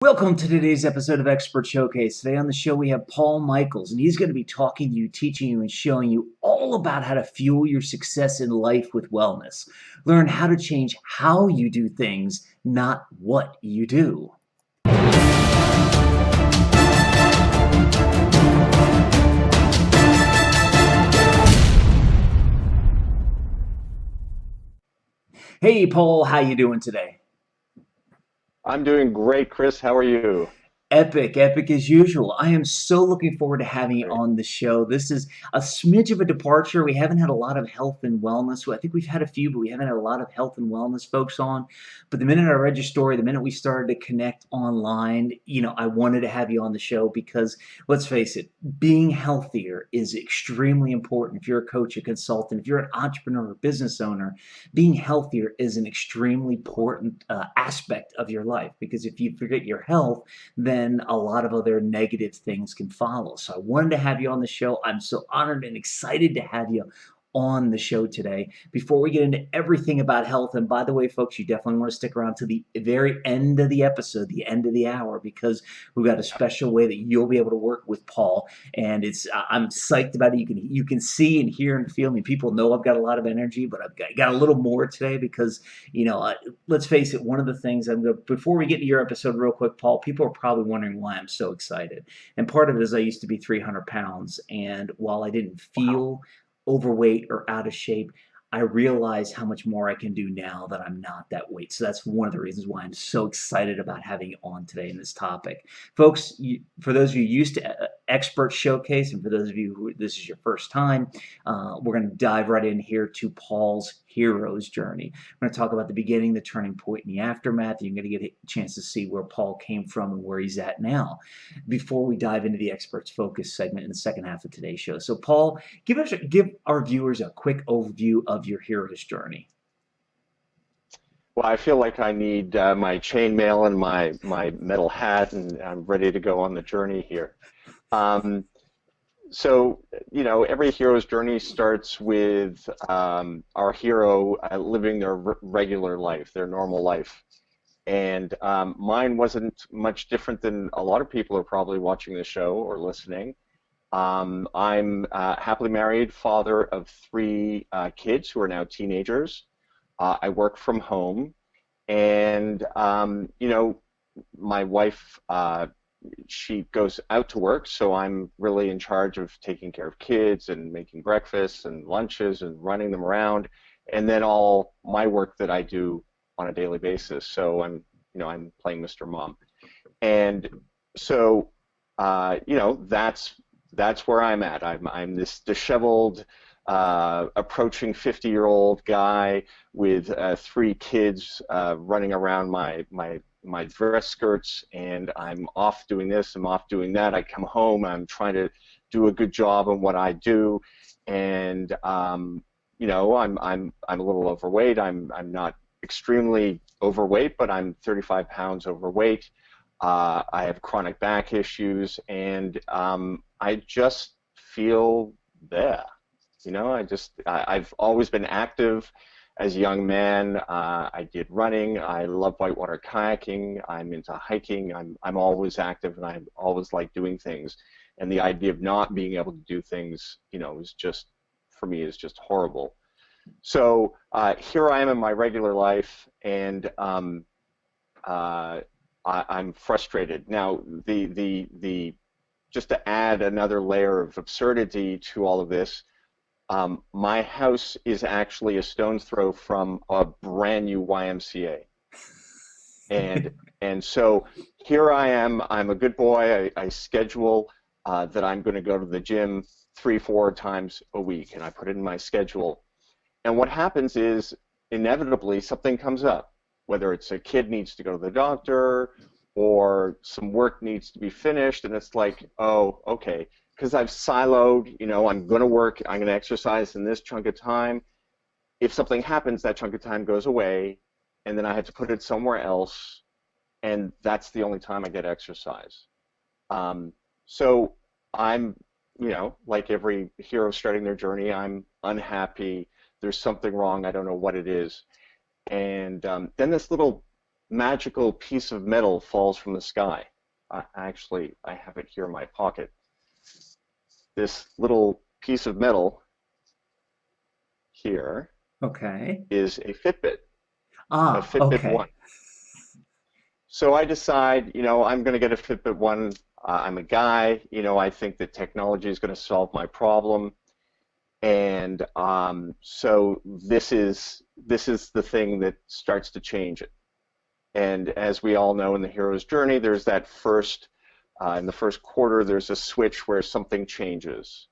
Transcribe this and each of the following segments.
Welcome to today's episode of Expert Showcase. Today on the show we have Paul Michaels, and he's going to be talking to you, teaching you, and showing you all about how to fuel your success in life with wellness. Learn how to change how you do things, not what you do. Hey Paul, how you doing today? I'm doing great, Chris. How are you? Epic, epic as usual. I am so looking forward to having you Great. on the show. This is a smidge of a departure. We haven't had a lot of health and wellness. Well, I think we've had a few, but we haven't had a lot of health and wellness folks on. But the minute I read your story, the minute we started to connect online, I wanted to have you on the show because let's face it, being healthier is extremely important. If you're a coach, a consultant, if you're an entrepreneur or business owner, being healthier is an extremely important aspect of your life because if you forget your health, then a lot of other negative things can follow. So I wanted to have you on the show. I'm so honored and excited to have you on the show today. Before we get into everything about health, and by the way, folks, you definitely want to stick around to the very end of the episode, the end of the hour, because we've got a special way that you'll be able to work with Paul. And I'm psyched about it. You can see and hear and feel me. People know I've got a lot of energy, but I've got a little more today because let's face it, one of the things before we get into your episode real quick, Paul, people are probably wondering why I'm so excited. And part of it is I used to be 300 pounds. And while I didn't Wow. feel overweight or out of shape, I realize how much more I can do now that I'm not that weight. So that's one of the reasons why I'm so excited about having you on today in this topic. Folks, for those of you used to Expert Showcase, and for those of you who this is your first time, we're going to dive right in here to Paul's hero's journey. We're going to talk about the beginning, the turning point, and the aftermath. You're going to get a chance to see where Paul came from and where he's at now before we dive into the Experts Focus segment in the second half of today's show. So, Paul, give our viewers a quick overview of your hero's journey. Well, I feel like I need my chainmail and my metal hat, and I'm ready to go on the journey here. Um, every hero's journey starts with our hero living their regular life, their normal life. And mine wasn't much different than a lot of people are probably watching the show or listening. I'm happily married, father of three kids who are now teenagers. I work from home, and my wife, she goes out to work, so I'm really in charge of taking care of kids and making breakfasts and lunches and running them around, and then all my work that I do on a daily basis. So I'm playing Mr. Mom, and so that's where I'm at. I'm this disheveled, approaching 50-year-old guy with three kids running around my dress skirts, and I'm off doing this, I'm off doing that. I come home, I'm trying to do a good job on what I do, and I'm a little overweight. I'm not extremely overweight, but I'm 35 pounds overweight. I have chronic back issues, and I just feel there. I've always been active as a young man. I did running. I love whitewater kayaking. I'm into hiking. I'm always active, and I always like doing things. And the idea of not being able to do things, is just, for me, is just horrible. So here I am in my regular life, and I'm frustrated. Now, the just to add another layer of absurdity to all of this, my house is actually a stone's throw from a brand new YMCA. And and so here I am. I'm a good boy. I schedule that I'm going to go to the gym 3-4 times a week, and I put it in my schedule. And what happens is inevitably something comes up, whether it's a kid needs to go to the doctor or some work needs to be finished, and it's like, oh, okay, because I've siloed, I'm going to work, I'm going to exercise in this chunk of time. If something happens, that chunk of time goes away, and then I have to put it somewhere else, and that's the only time I get exercise. So I'm, like every hero starting their journey, I'm unhappy. There's something wrong. I don't know what it is. And then this little magical piece of metal falls from the sky. Actually, I have it here in my pocket. This little piece of metal here Okay. is a Ah, Fitbit okay. 1. So I decide, I'm going to get a Fitbit 1. I'm a guy, I think that technology is going to solve my problem. And so this is the thing that starts to change it. And as we all know in the hero's journey, there's that in the first quarter, there's a switch where something changes,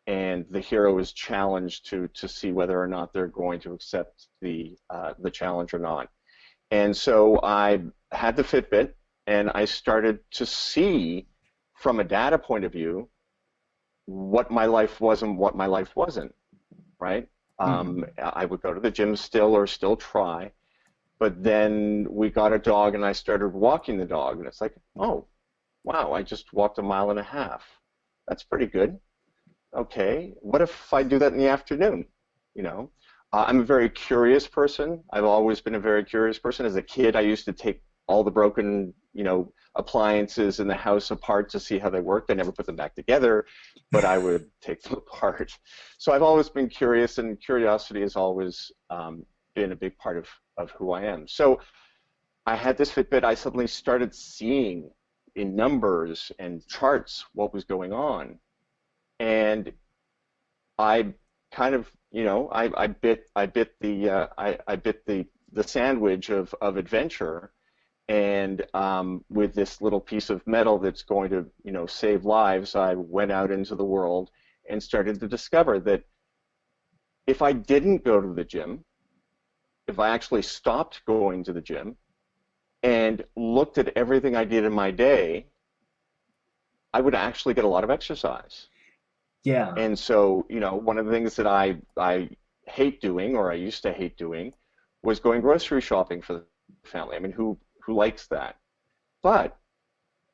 and the hero is challenged to see whether or not they're going to accept the challenge or not. And so I had the Fitbit, and I started to see from a data point of view what my life was and what my life wasn't, right? Hmm. I would go to the gym still or still try, but then we got a dog and I started walking the dog, and it's like, oh, wow, I just walked a mile and a half. That's pretty good. Okay, what if I do that in the afternoon? You know, I'm a very curious person. I've always been a very curious person. As a kid, I used to take all the broken, appliances in the house apart to see how they worked. I never put them back together, but I would take them apart. So I've always been curious, and curiosity has always been a big part of who I am. So I had this Fitbit. I suddenly started seeing in numbers and charts what was going on. And I kind of, I bit the sandwich of adventure, and with this little piece of metal that's going to, save lives, I went out into the world and started to discover that if I didn't go to the gym, if I actually stopped going to the gym and looked at everything I did in my day, I would actually get a lot of exercise. Yeah. And so, one of the things that I hate doing, or I used to hate doing, was going grocery shopping for the family. I mean, who likes that? But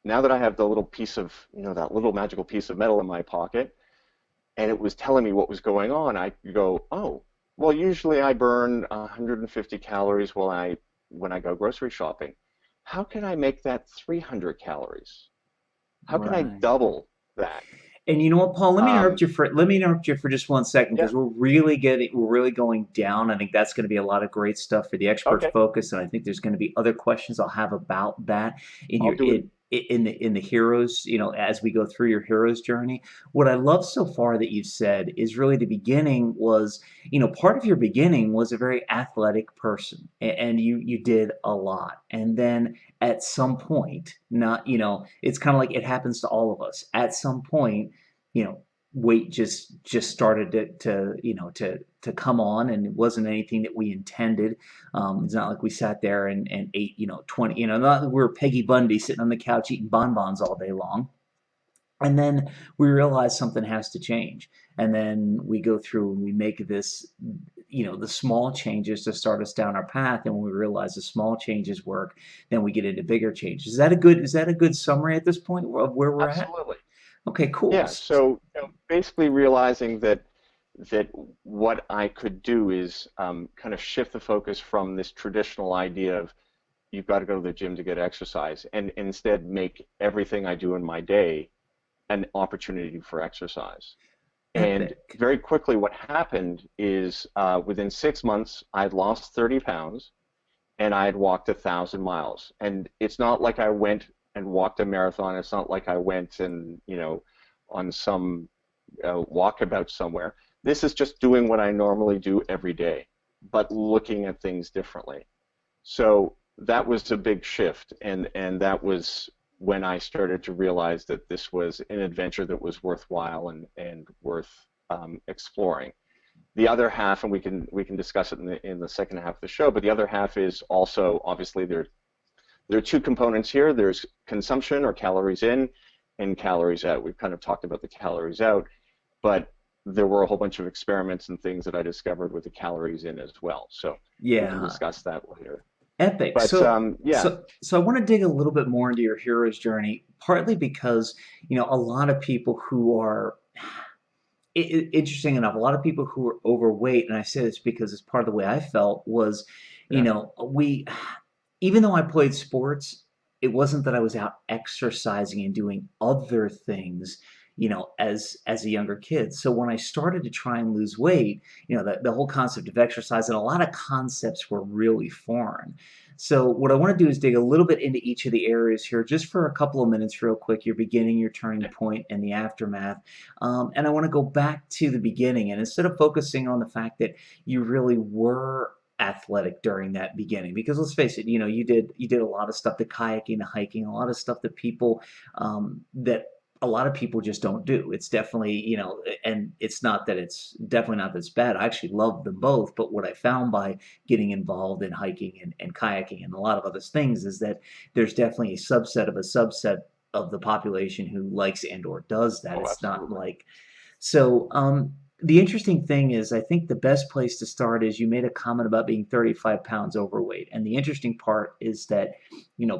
now that I have the little piece of, that little magical piece of metal in my pocket, and it was telling me what was going on, I could go, oh, well, usually I burn 150 calories when I go grocery shopping. How can I make that 300 calories? How can I Right. double that? And you know what, Paul? Um, Let me interrupt you for just one second yeah, because we're really going down. I think that's going to be a lot of great stuff for the expert okay, focus, and I think there's going to be other questions I'll have about that in I'll your do it. in the heroes. As we go through your hero's journey. What I love so far that you've said is really the beginning was, part of your beginning was a very athletic person, and you did a lot, and then at some point, not it's kind of like it happens to all of us. At some point, you know, weight just started to come on, and it wasn't anything that we intended. It's not like we sat there and ate 20, not that we were Peggy Bundy sitting on the couch eating bonbons all day long. And then we realize something has to change. And then we go through and we make this, the small changes to start us down our path. And when we realize the small changes work, then we get into bigger changes. Is that a good summary at this point of where we're at? Absolutely. Okay, cool. Yeah, so basically realizing that what I could do is kind of shift the focus from this traditional idea of you've got to go to the gym to get exercise, and instead make everything I do in my day an opportunity for exercise. And Epic. very quickly, what happened is within 6 months, I'd lost 30 pounds and I had walked 1,000 miles. And it's not like I went and walked a marathon. It's not like I went and, on some walkabout somewhere. This is just doing what I normally do every day, but looking at things differently. So that was a big shift, and that was when I started to realize that this was an adventure that was worthwhile and worth exploring. The other half, and we can discuss it in the second half of the show, but the other half is also obviously there are two components here. There's consumption or calories in and calories out. We've kind of talked about the calories out, but there were a whole bunch of experiments and things that I discovered with the calories in as well. So we can Yeah. discuss that later. Epic. But yeah, So I want to dig a little bit more into your hero's journey, partly because, a lot of people who are interesting enough, a lot of people who are overweight, and I say this because it's part of the way I felt was, yeah, we even though I played sports, it wasn't that I was out exercising and doing other things, as a younger kid. So when I started to try and lose weight, the whole concept of exercise and a lot of concepts were really foreign. So what I want to do is dig a little bit into each of the areas here, just for a couple of minutes, real quick. Your beginning, your turning point, and the aftermath. And I want to go back to the beginning, and instead of focusing on the fact that you really were athletic during that beginning, because let's face it, you did a lot of stuff, the kayaking, the hiking, a lot of stuff that people that a lot of people just don't do. It's definitely, and it's definitely not that it's bad. I actually love them both. But what I found by getting involved in hiking and kayaking and a lot of other things is that there's definitely a subset of the population who likes and or does that. Oh, It's not absolutely. like so. The interesting thing is, I think the best place to start is you made a comment about being 35 pounds overweight, and the interesting part is that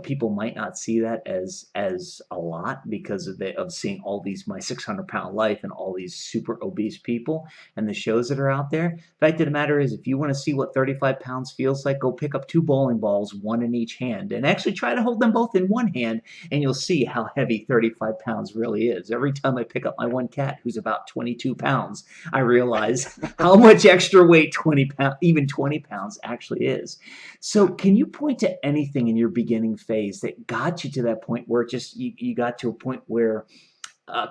people might not see that as a lot because of seeing all these My 600 Pound Life and all these super obese people and the shows that are out there. The fact of the matter is, if you want to see what 35 pounds feels like, go pick up two bowling balls, one in each hand, and actually try to hold them both in one hand, and you'll see how heavy 35 pounds really is. Every time I pick up my one cat, who's about 22 pounds, I realize how much extra weight 20 pounds, even 20 pounds actually is. So can you point to anything in your beginning phase that got you to that point where you got to a point where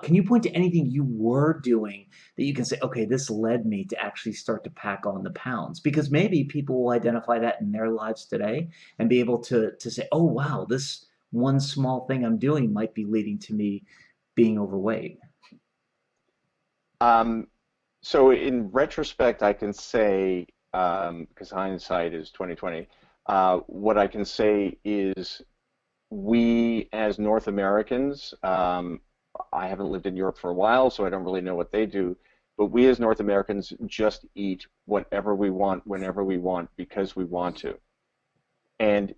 can you point to anything you were doing that you can say, okay, this led me to actually start to pack on the pounds? Because maybe people will identify that in their lives today and be able to say, oh, wow, this one small thing I'm doing might be leading to me being overweight. Um, so in retrospect, I can say, because hindsight is 2020, what I can say is we as North Americans, I haven't lived in Europe for a while, so I don't really know what they do, but we as North Americans just eat whatever we want, whenever we want, because we want to. And,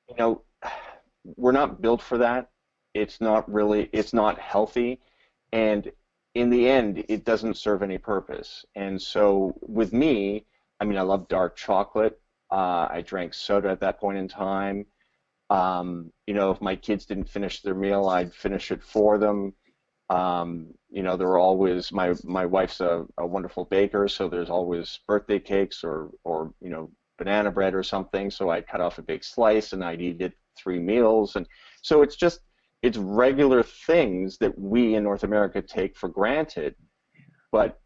you know, we're not built for that. It's not healthy. And in the end, it doesn't serve any purpose. And so with me, I mean, I love dark chocolate. I drank soda at that point in time. If my kids didn't finish their meal, I'd finish it for them. There were always my wife's a wonderful baker, so there's always birthday cakes or banana bread or something. So I'd cut off a big slice and I'd eat it 3 meals, and so it's regular things that we in North America take for granted, but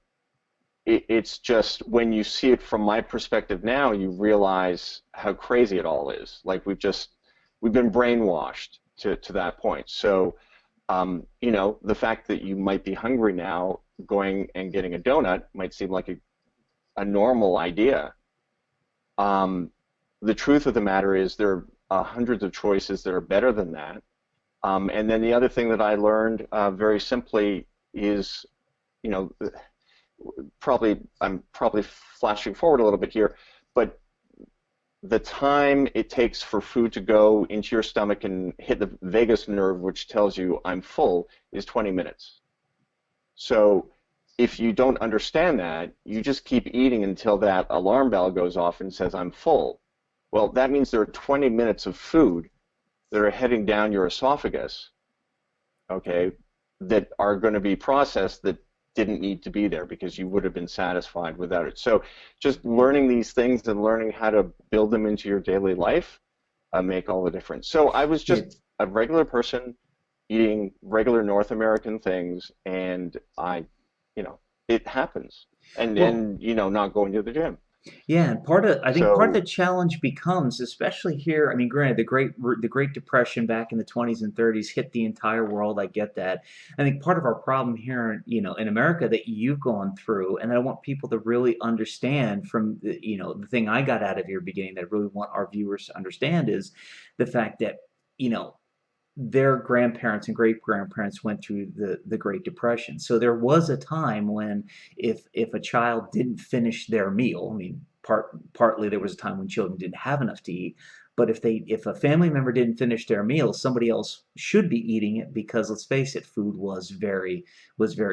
it's just when you see it from my perspective now, you realize how crazy it all is. Like we've been brainwashed to that point. So the fact that you might be hungry now, going and getting a donut might seem like a normal idea. Um, the truth of the matter is there are hundreds of choices that are better than that. And then the other thing that I learned very simply is, you know, I'm probably flashing forward a little bit here, but the time it takes for food to go into your stomach and hit the vagus nerve, which tells you I'm full, is 20 minutes. So if you don't understand that, you just keep eating until that alarm bell goes off and says I'm full. Well, that means there are 20 minutes of food that are heading down your esophagus, okay, that are going to be processed that didn't need to be there because you would have been satisfied without it. So just learning these things and learning how to build them into your daily life make all the difference. So I was Yeah. just a regular person eating regular North American things, and it happens. And Well, then, not going to the gym. yeah, and I think part of the So, challenge becomes, especially here. I mean, granted, the Great Depression back in the 20s and 30s hit the entire world. I get that. I think part of our problem here, in America that you've gone through, and that I want people to really understand from the thing I got out of your beginning that I really want our viewers to understand is the fact that you know their grandparents and great grandparents went through the Great Depression. So there was a time when if a child didn't finish their meal, I mean, partly there was a time when children didn't have enough to eat, But if a family member didn't finish their meal, somebody else should be eating it because let's face it, food was very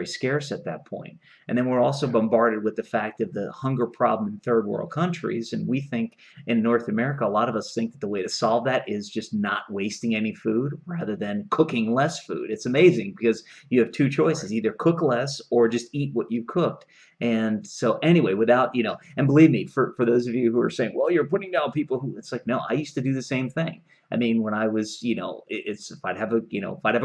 scarce at that point. And then we're also Yeah. bombarded with the fact of the hunger problem in third world countries. And we think in North America, a lot of us think that the way to solve that is just not wasting any food rather than cooking less food. It's amazing because you have two Right. choices: either cook less or just eat what you cooked. And so anyway, without, and believe me, for those of you who are saying, well, you're putting down people who, it's like, no, I used to do the same thing. I mean, when I was, it's if I'd have a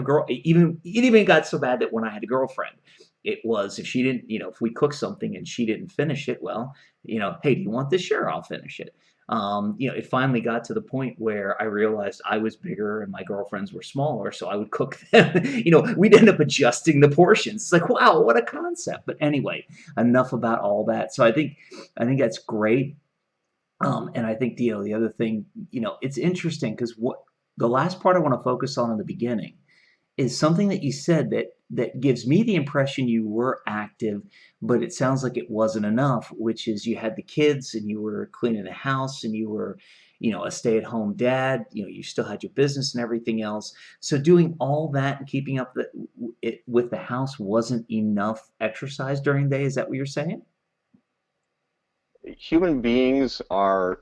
girl, it even got so bad that when I had a girlfriend, it was if she didn't, if we cooked something and she didn't finish it, well, hey, do you want this? Sure, I'll finish it. It finally got to the point where I realized I was bigger and my girlfriends were smaller, so I would cook them. We'd end up adjusting the portions. It's like, wow, what a concept. But anyway, enough about all that. So I think that's great. And I think the other thing, it's interesting because what the last part I want to focus on in the beginning is something that you said that gives me the impression you were active, but it sounds like it wasn't enough, which is you had the kids and you were cleaning the house and you were, a stay-at-home dad, you still had your business and everything else. So doing all that and keeping up with the house wasn't enough exercise during the day. Is that what you're saying? Human beings are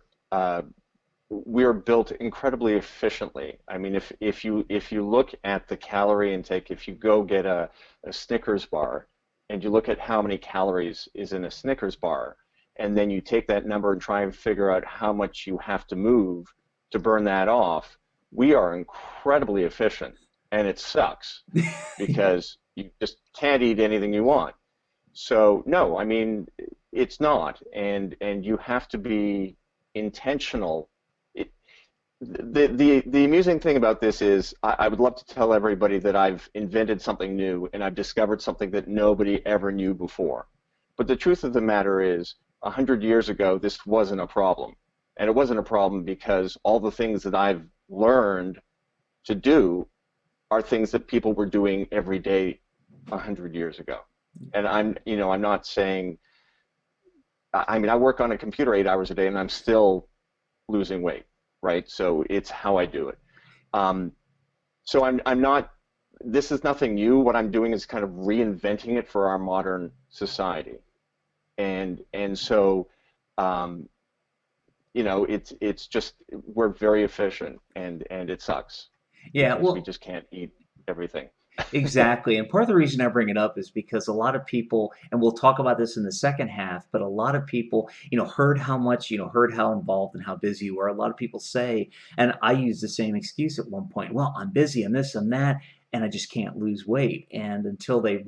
we're built incredibly efficiently. I mean, if you look at the calorie intake, if you go get a Snickers bar and you look at how many calories is in a Snickers bar, and then you take that number and try and figure out how much you have to move to burn that off, we are incredibly efficient, and it sucks because you just can't eat anything you want. So no, I mean, it's not, and you have to be intentional. It, the amusing thing about this is I would love to tell everybody that I've invented something new and I've discovered something that nobody ever knew before. But the truth of the matter is, 100 years ago, this wasn't a problem, and it wasn't a problem because all the things that I've learned to do are things that people were doing every day 100 years ago. And I'm not saying, I mean, I work on a computer 8 hours a day and I'm still losing weight, right? So it's how I do it. Um, so I'm not, this is nothing new. What I'm doing is kind of reinventing it for our modern society. And so, um, it's just, we're very efficient and it sucks Yeah, because we well, just can't eat everything. exactly. And part of the reason I bring it up is because a lot of people, and we'll talk about this in the second half, but a lot of people, heard how involved and how busy you were. A lot of people say, and I use the same excuse at one point, well, I'm busy and this and that, and I just can't lose weight. And until they, it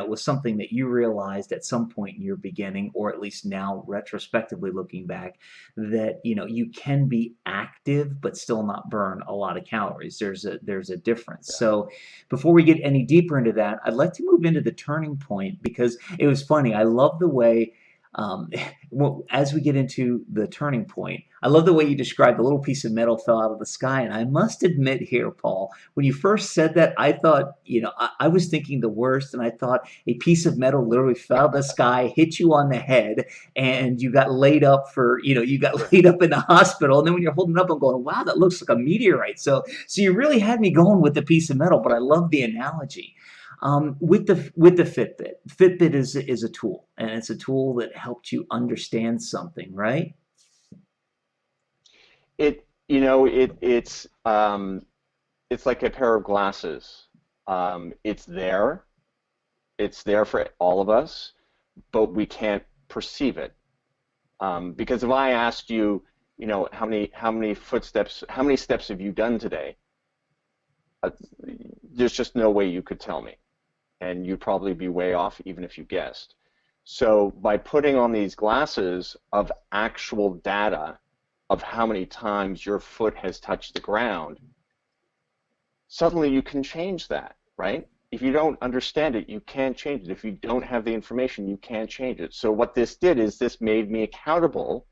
was something that you realized at some point in your beginning, or at least now retrospectively looking back, that you can be active but still not burn a lot of calories. There's a difference. Yeah. So before we get any deeper into that, I'd like to move into the turning point because it was funny. I love the way um, well, as we get into the turning point, I love the way you described the little piece of metal fell out of the sky. And I must admit here, Paul, when you first said that, I thought, I was thinking the worst. And I thought a piece of metal literally fell out of the sky, hit you on the head, and you got laid up you got laid up in the hospital. And then when you're holding it up, I'm going, wow, that looks like a meteorite. So you really had me going with the piece of metal, but I love the analogy. With the Fitbit, Fitbit is a tool, and it's a tool that helped you understand something, right? It's like a pair of glasses. It's there for all of us, but we can't perceive it. Because if I asked you, how many steps have you done today? Uh, there's just no way you could tell me, and you'd probably be way off even if you guessed. So by putting on these glasses of actual data of how many times your foot has touched the ground, suddenly you can change that, right? If you don't understand it, you can't change it. If you don't have the information, you can't change it. So what this did is this made me accountable,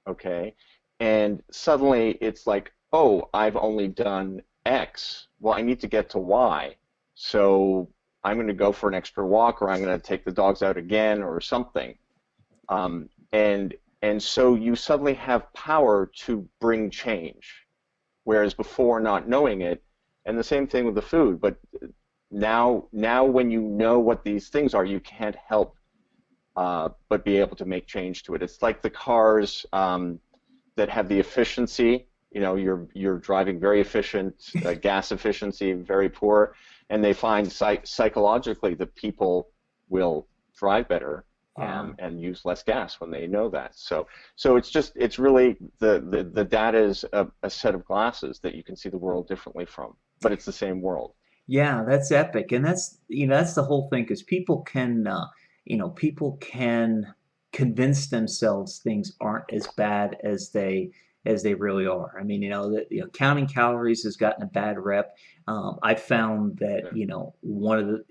okay? And suddenly it's like, oh, I've only done X. Well, I need to get to Y. So I'm going to go for an extra walk, or I'm going to take the dogs out again or something. And And so you suddenly have power to bring change, whereas before not knowing it. And the same thing with the food. But now when you know what these things are, you can't help but be able to make change to it. It's like the cars that have the efficiency. You know, you're driving very efficient, gas efficiency very poor, and they find psychologically that people will drive better Yeah. and use less gas when they know that. So it's really the data is a set of glasses that you can see the world differently from, but it's the same world. Yeah, that's epic, and that's the whole thing because people can convince themselves things aren't as bad as they really are. I mean, that counting calories has gotten a bad rep. I found that Yeah. one of the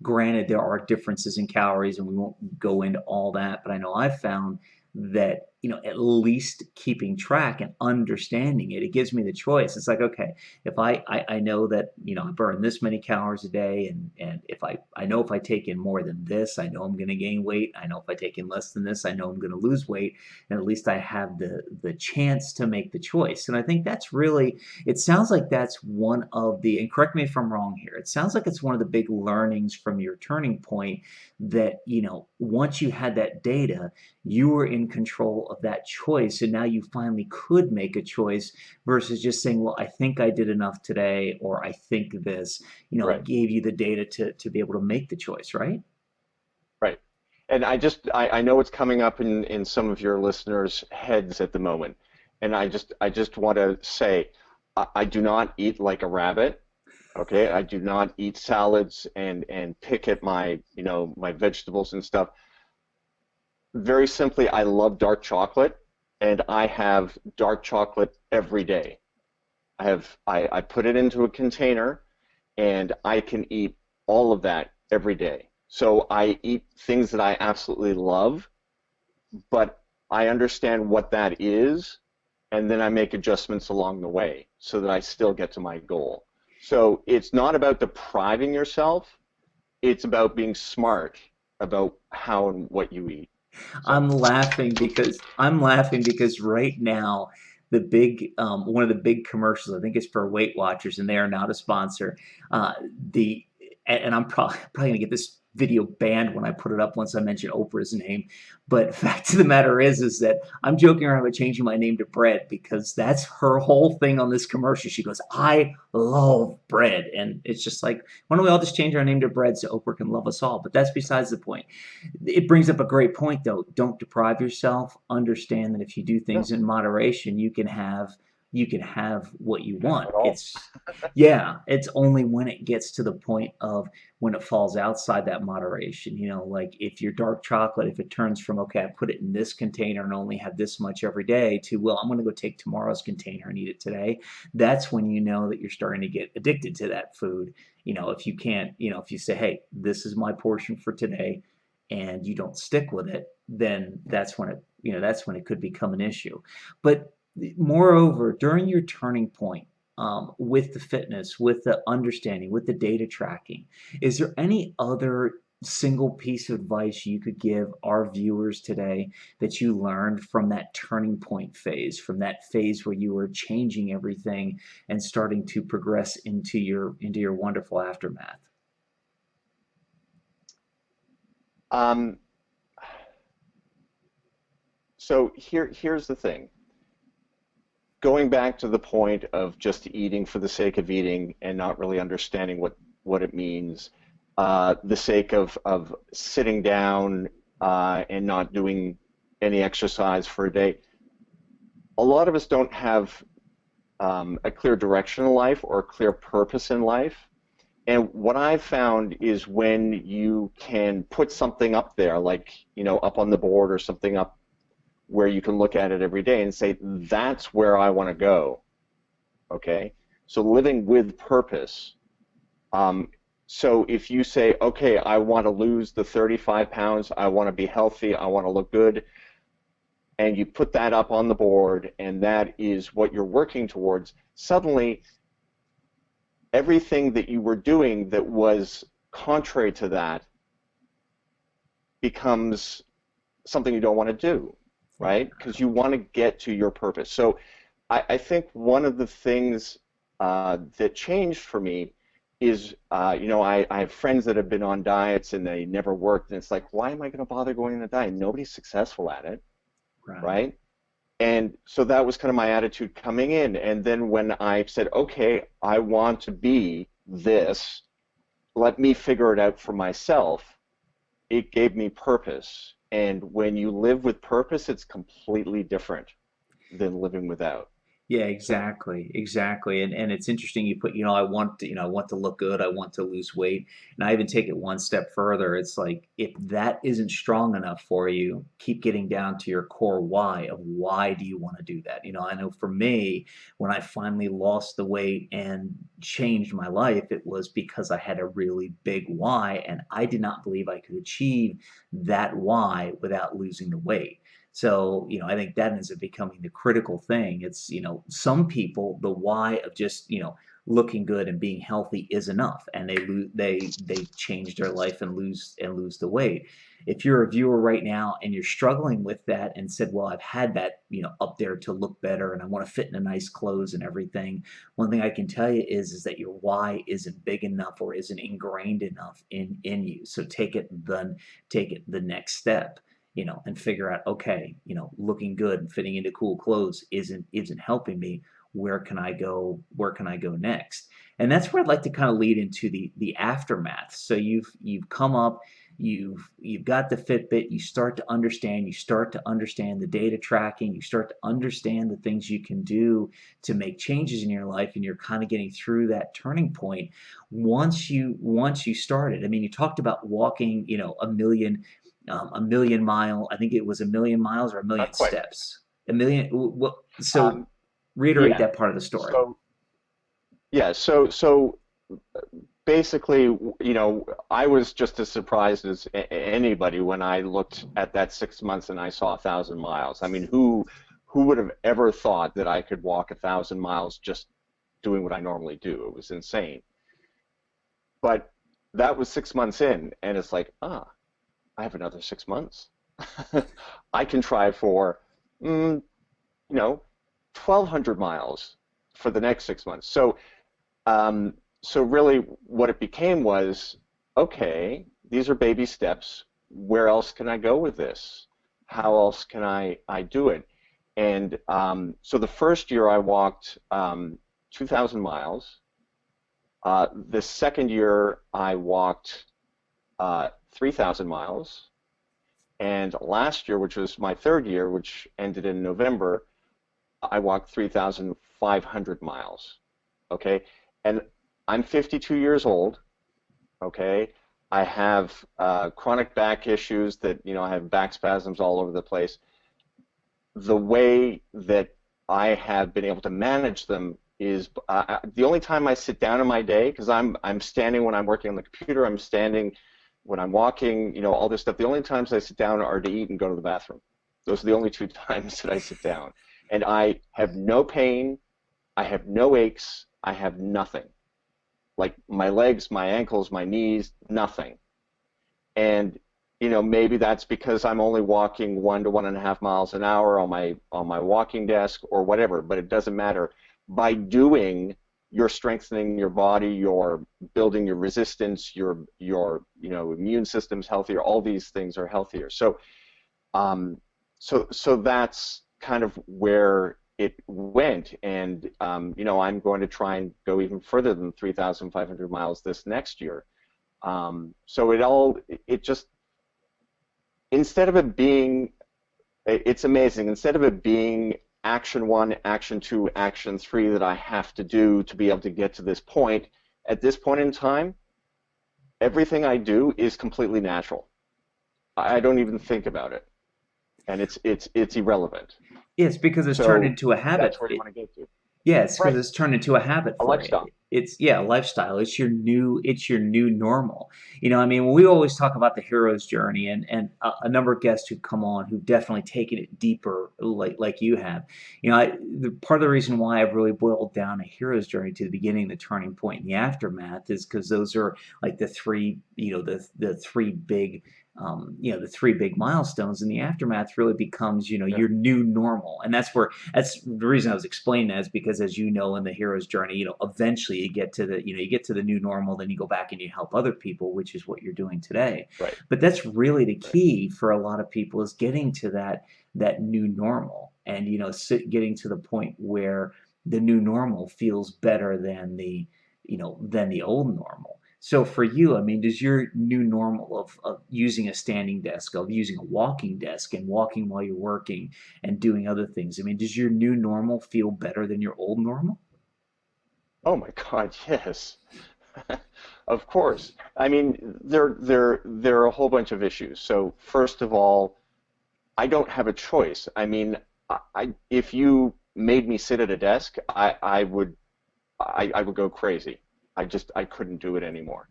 granted, there are differences in calories, and we won't go into all that, but I know I've found that, at least keeping track and understanding it, it gives me the choice. It's like, okay, if I know that, I burn this many calories a day, and if I know if I take in more than this, I know I'm going to gain weight. I know if I take in less than this, I know I'm going to lose weight. And at least I have the chance to make the choice. And I think that's really, it sounds like that's one of the, and correct me if I'm wrong here, it sounds like it's one of the big learnings from your turning point that, once you had that data, you were in control of that choice. And now you finally could make a choice versus just saying, well, I think I did enough today, or I think this, it Right. gave you the data to be able to make the choice, right? Right. And I know it's coming up in some of your listeners' heads at the moment. And I just want to say I do not eat like a rabbit. Okay. I do not eat salads and pick at my vegetables and stuff. Very simply, I love dark chocolate and I have dark chocolate every day. I put it into a container and I can eat all of that every day. So I eat things that I absolutely love, but I understand what that is, and then I make adjustments along the way so that I still get to my goal. So it's not about depriving yourself, it's about being smart about how and what you eat. So, I'm laughing because right now one of the big commercials, I think it's for Weight Watchers, and they are not a sponsor. The and I'm probably gonna get this video banned when I put it up once I mention Oprah's name. But fact of the matter is that I'm joking around about changing my name to Bread because that's her whole thing on this commercial. She goes, "I love bread," and it's just like, why don't we all just change our name to Bread so Oprah can love us all? But that's besides the point. It brings up a great point, though. Don't deprive yourself. Understand that if you do no, things in moderation, you can have what you have want. it all. It's only when it gets to the point of when it falls outside that moderation. Like if your dark chocolate, if it turns from, okay, I put it in this container and only have this much every day, to, well, I'm going to go take tomorrow's container and eat it today. That's when you know that you're starting to get addicted to that food. If you can't, if you say, hey, this is my portion for today, and you don't stick with it, then that's when it could become an issue. But moreover, during your turning point, with the fitness, with the understanding, with the data tracking, is there any other single piece of advice you could give our viewers today that you learned from that turning point phase, from that phase where you were changing everything and starting to progress into your wonderful aftermath? Um, so here's the thing. Going back to the point of just eating for the sake of eating and not really understanding what it means, the sake of sitting down and not doing any exercise for a day. A lot of us don't have a clear direction in life or a clear purpose in life. And what I've found is when you can put something up there, like, up on the board or something up where you can look at it every day and say, that's where I want to go. Okay? So living with purpose. Um, so if you say, okay, I want to lose the 35 pounds, I want to be healthy, I want to look good, and you put that up on the board and that is what you're working towards, suddenly everything that you were doing that was contrary to that becomes something you don't want to do. Yeah. right? Because you want to get to your purpose. So I think one of the things that changed for me is, I have friends that have been on diets and they never worked, and it's like, why am I going to bother going on a diet? Nobody's successful at it, Right. right? And so that was kind of my attitude coming in. And then when I said, okay, I want to be this, let me figure it out for myself, it gave me purpose. And when you live with purpose, it's completely different than living without. Yeah, So, exactly, exactly. And it's interesting you put, I want to look good, I want to lose weight. And I even take it one step further. It's like if that isn't strong enough for you, keep getting down to your core why of why do you want to do that? I know for me, when I finally lost the weight and changed my life, it was because I had a really big why and I did not believe I could achieve that why without losing the weight. So, I think that ends up becoming the critical thing. It's, some people, the why of just, looking good and being healthy is enough, and they change their life and lose the weight. If you're a viewer right now and you're struggling with that and said, "Well, I've had that, up there to look better, and I want to fit in a nice clothes and everything," one thing I can tell you is that your why isn't big enough or isn't ingrained enough in you. So take it the next step, and figure out, okay, looking good and fitting into cool clothes isn't helping me. Where can I go? Where can I go next? And that's where I'd like to kind of lead into the aftermath. So you've come up, you've got the Fitbit, you start to understand the data tracking, you start to understand the things you can do to make changes in your life, and you're kind of getting through that turning point once you started. I mean, you talked about walking, a million mile. I think it was a million miles or a million not quite. steps. A million. Well, so Um, reiterate yeah. that part of the story. So, yeah. So basically, I was just as surprised as anybody when I looked at that 6 months and I saw 1,000 miles. I mean, who would have ever thought that I could walk 1,000 miles just doing what I normally do? It was insane. But that was 6 months in, and it's like, I have another 6 months. I can try for, mm, 1,200 miles for the next 6 months. Um, so really, what it became was, okay, these are baby steps. Where else can I go with this? How else can I do it? And so the first year I walked 2,000 miles. The second year I walked 3,000 miles. And last year, which was my third year, which ended in November, I walked 3,500 miles. Okay. And I'm 52 years old. Okay. I have chronic back issues that, I have back spasms all over the place. The way that I have been able to manage them is the only time I sit down in my day, because I'm standing when I'm working on the computer, I'm standing when I'm walking, all this stuff. The only times I sit down are to eat and go to the bathroom. Those are the only two times that I sit down. And I have no pain, I have no aches, I have nothing. Like my legs, my ankles, my knees, nothing. And maybe that's because I'm only walking 1 to 1.5 miles an hour on my walking desk or whatever, but it doesn't matter. By doing, you're strengthening your body, you're building your resistance, your immune system's healthier. All these things are healthier. Um, so that's kind of where it went, and I'm going to try and go even further than 3,500 miles this next year. So it just, instead of it being, it's amazing, instead of it being action one, action two, action three that I have to do to be able to get to this point, at this point in time, everything I do is completely natural. I don't even think about it, and it's irrelevant. Yes, because it's turned So into a habit. that's where you want to get to. Yeah, it's because Right. it's turned into a habit A for you. lifestyle. It's, yeah, a lifestyle. It's your new normal. I mean, when we always talk about the hero's journey, and a number of guests who've come on who've definitely taken it deeper, like you have. Part of the reason why I've really boiled down a hero's journey to the beginning, the turning point, and the aftermath is because those are like the three big the three big milestones, and the aftermath really becomes, Yeah. your new normal. And that's the reason I was explaining that, is because, as you know, in the hero's journey, eventually you get to the new normal, then you go back and you help other people, which is what you're doing today. Right. But that's really the Right. key for a lot of people, is getting to that new normal, and getting to the point where the new normal feels better than the old normal. So for you, I mean, does your new normal of using a standing desk, of using a walking desk and walking while you're working and doing other things, I mean, does your new normal feel better than your old normal? Oh my God, yes. Of course. I mean, there are a whole bunch of issues. So first of all, I don't have a choice. I mean, if you made me sit at a desk, I would go crazy. I couldn't do it anymore.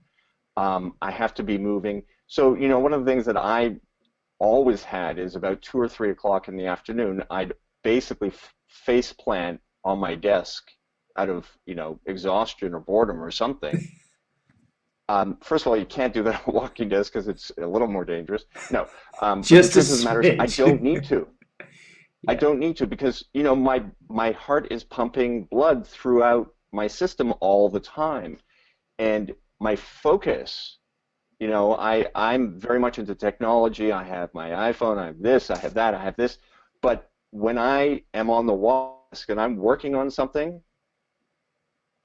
I have to be moving. So, one of the things that I always had is about 2 or 3 o'clock in the afternoon, I'd basically face plant on my desk out of, exhaustion or boredom or something. First of all, you can't do that on a walking desk because it's a little more dangerous. No, but the Just a truth of the matter is, I smidge. don't need to. I Yeah. don't need to because, my heart is pumping blood throughout my system all the time. And my focus, I'm very much into technology. I have my iPhone, I have this, I have that, I have this. But when I am on the desk and I'm working on something,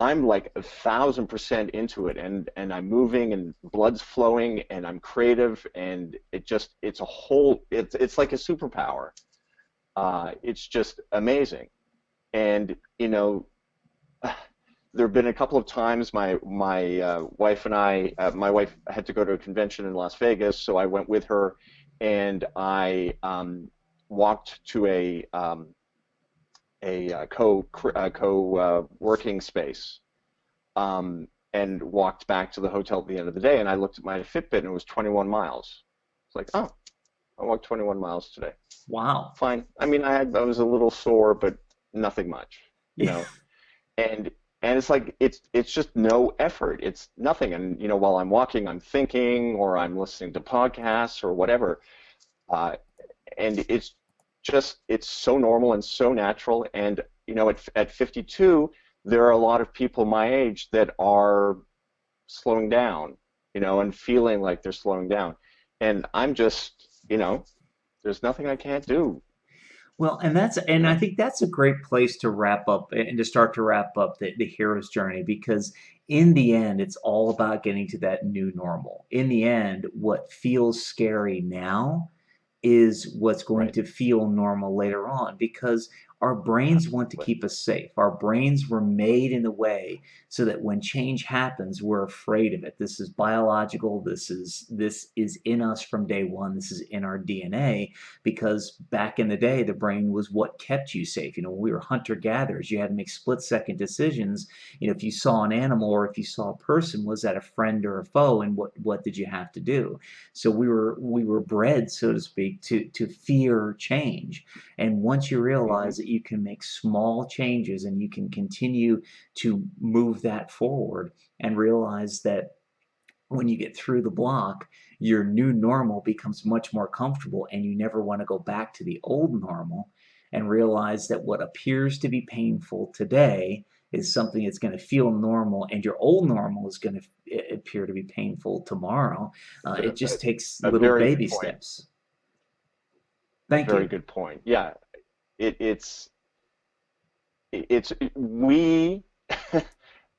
I'm like 1,000% into it, and I'm moving and blood's flowing and I'm creative, and it's like a superpower. It's just amazing. And there have been a couple of times my wife and my wife had to go to a convention in Las Vegas, so I went with her, and I walked to a co working space, and walked back to the hotel at the end of the day, and I looked at my Fitbit and it was 21 miles. It's like, oh, I walked 21 miles today. Wow. Fine. I mean, I was a little sore, but nothing much, you Yeah. know. and and it's like it's just no effort. It's nothing. And while I'm walking, I'm thinking, or I'm listening to podcasts or whatever. uh, and it's so normal and so natural. And at 52, there are a lot of people my age that are slowing down, and feeling like they're slowing down. And I'm just, there's nothing I can't do, Well, and I think that's a great place to wrap up and to start to wrap up the hero's journey, because in the end, it's all about getting to that new normal. In the end, what feels scary now is what's going right? to feel normal later on, because our brains want to Absolutely. keep us safe. Our brains were made in a way so that when change happens, we're afraid of it. This is biological. This is in us from day one. This is in our DNA, because back in the day, the brain was what kept you safe. When we were hunter gatherers, you had to make split-second decisions. If you saw an animal or if you saw a person, was that a friend or a foe, and what did you have to do? So we were bred, so to speak, to fear change. And once you Hmm. realize that you can make small changes and you can continue to move that forward, and realize that when you get through the block, your new normal becomes much more comfortable, and you never want to go back to the old normal, and realize that what appears to be painful today is something that's going to feel normal, and your old normal is going to appear to be painful tomorrow. It's It just takes a little very good baby point. steps. A Thank very you. good point. Yeah, it, it's we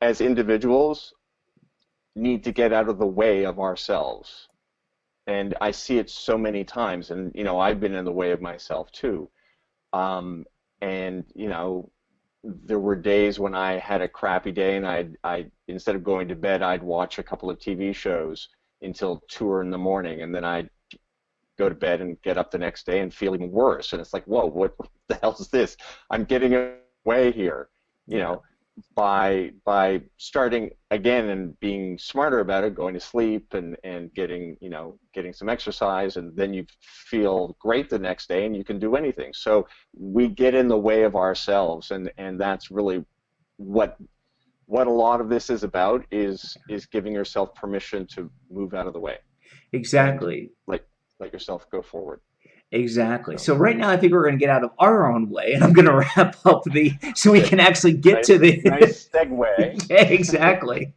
as individuals need to get out of the way of ourselves. And I see it so many times, and I've been in the way of myself too. Um, and there were days when I had a crappy day, and I instead of going to bed, I'd watch a couple of TV shows until 2 in the morning, and then I'd go to bed and get up the next day and feel even worse. And it's like, whoa, what the hell is this? I'm getting away here, you Yeah. know, by starting again and being smarter about it, going to sleep and getting some exercise, and then you feel great the next day and you can do anything. So we get in the way of ourselves, and that's really what a lot of this is about, is giving yourself permission to move out of the way. And Exactly. like let yourself go forward. Exactly. So So right now, I think we're going to get out of our own way, and I'm going to wrap up so we okay, can actually get to nice the nice segue. yeah, exactly.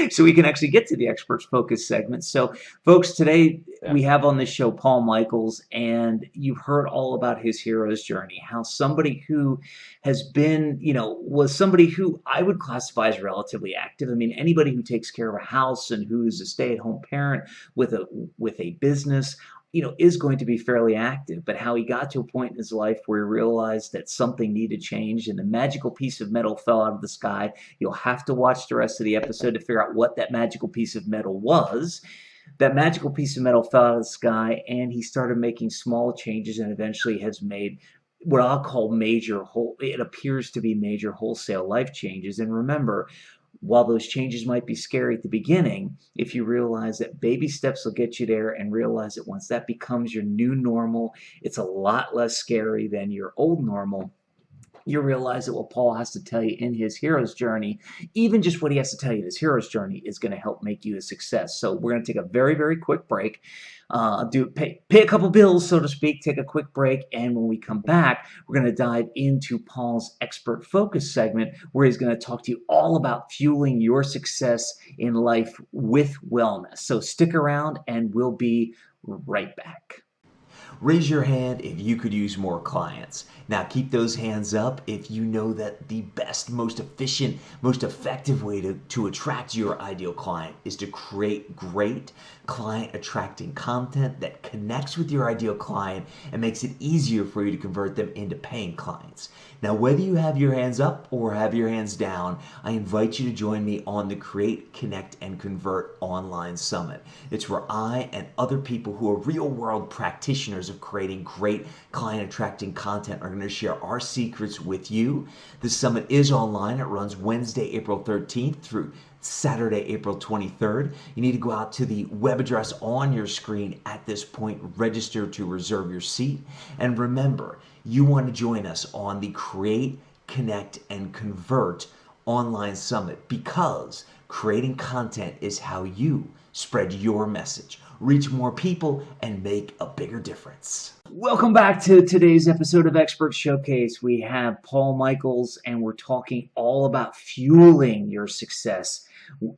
So we can actually get to the experts focus segment. So, folks, today Yeah. we have on this show Paul Michaels, and you've heard all about his hero's journey. How somebody who has been, was somebody who I would classify as relatively active. I mean, anybody who takes care of a house and who's a stay-at-home parent with a business, is going to be fairly active, but how he got to a point in his life where he realized that something needed change and the magical piece of metal fell out of the sky. You'll have to watch the rest of the episode to figure out what that magical piece of metal was. That magical piece of metal fell out of the sky, and he started making small changes and eventually has made what I'll call it appears to be major wholesale life changes. And remember, while those changes might be scary at the beginning, if you realize that baby steps will get you there and realize that once that becomes your new normal, it's a lot less scary than your old normal. You realize that what Paul has to tell you in his hero's journey, even just what he has to tell you in his hero's journey, is going to help make you a success. So we're going to take a very, very quick break, pay a couple bills, so to speak, take a quick break, and when we come back, we're going to dive into Paul's expert focus segment, where he's going to talk to you all about fueling your success in life with wellness. So stick around, and we'll be right back. Raise your hand if you could use more clients. Now keep those hands up if you know that the best, most efficient, most effective way to attract your ideal client is to create great client attracting content that connects with your ideal client and makes it easier for you to convert them into paying clients. Now, whether you have your hands up or have your hands down, I invite you to join me on the Create, Connect, and Convert Online Summit. It's where I and other people who are real-world practitioners of creating great client-attracting content are going to share our secrets with you. The summit is online. It runs Wednesday, April 13th through Saturday, April 23rd. You need to go out to the web address on your screen at this point, register to reserve your seat. And remember, you want to join us on the Create, Connect, and Convert Online Summit because creating content is how you spread your message, reach more people, and make a bigger difference. Welcome back to today's episode of Expert Showcase. We have Paul Michaels, and we're talking all about fueling your success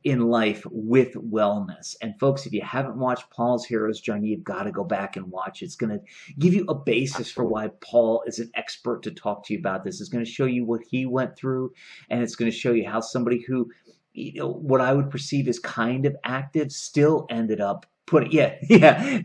in life with wellness. And folks, if you haven't watched Paul's hero's journey, you've got to go back and watch. It's going to give you a basis for Absolutely. why Paul is an expert to talk to you about this. It's going to show you what he went through, and it's going to show you how somebody who, what I would perceive as kind of active still ended up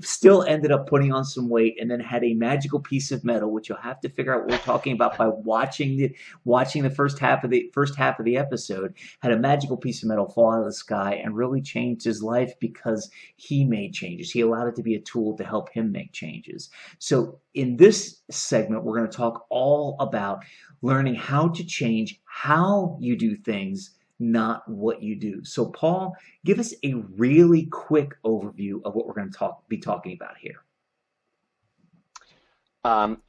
still ended up putting on some weight and then had a magical piece of metal, which you'll have to figure out what we're talking about by watching the first half of the episode. Had a magical piece of metal fall out of the sky and really changed his life because he made changes. He allowed it to be a tool to help him make changes. So in this segment, we're going to talk all about learning how to change how you do things, not what you do. So, Paul, give us a really quick overview of what we're going to be talking about here.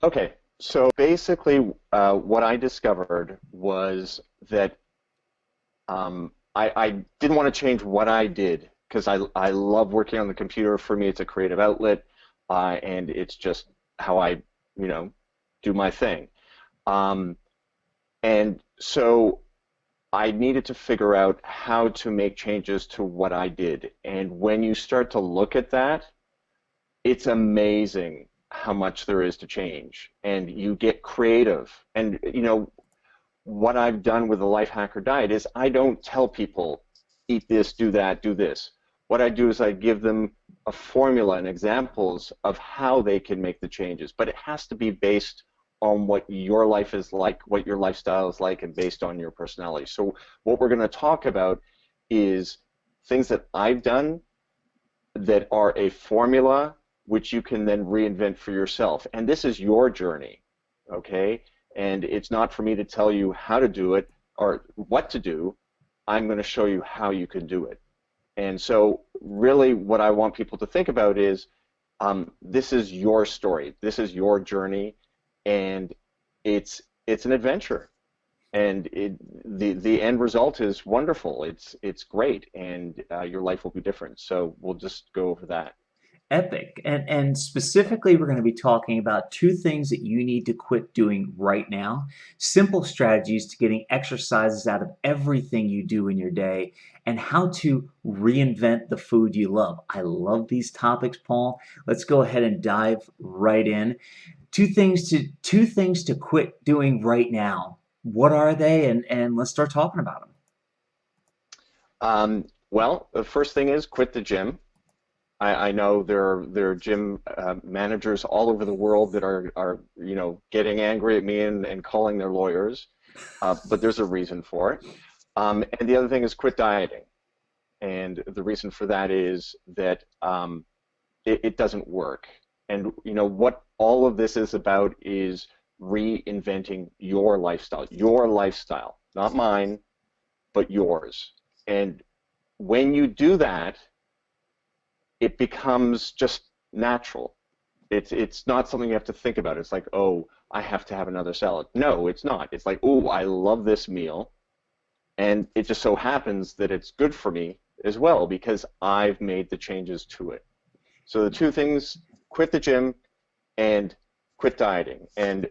Okay, so basically, what I discovered was that I didn't want to change what I did because I love working on the computer. For me, it's a creative outlet, and it's just how I, do my thing. Um, and so I needed to figure out how to make changes to what I did. And when you start to look at that, it's amazing how much there is to change. And you get creative. And what I've done with the Life Hacker Diet is I don't tell people, eat this, do that, do this. What I do is I give them a formula and examples of how they can make the changes. But it has to be based on what your life is like, what your lifestyle is like, and based on your personality. So what we're going to talk about is things that I've done that are a formula which you can then reinvent for yourself. And this is your journey, okay? And it's not for me to tell you how to do it or what to do. I'm going to show you how you can do it. And so really what I want people to think about is this is your story. This is your journey. And it's an adventure, and the end result is wonderful. It's great, and your life will be different. So we'll just go over that. Epic. And specifically, we're going to be talking about two things that you need to quit doing right now. Simple strategies to getting exercises out of everything you do in your day, and how to reinvent the food you love. I love these topics, Paul. Let's go ahead and dive right in. Two things to quit doing right now. What are they? And let's start talking about them. Well, the first thing is quit the gym. I know there are gym managers all over the world that are getting angry at me and calling their lawyers, but there's a reason for it. And the other thing is quit dieting, and the reason for that is that it doesn't work. And what all of this is about is reinventing your lifestyle, not mine, but yours. And when you do that, it becomes just natural. It's not something you have to think about. It's like, oh, I have to have another salad. No, it's not. It's like, oh, I love this meal, and it just so happens that it's good for me as well because I've made the changes to it. So the two things, quit the gym and quit dieting. And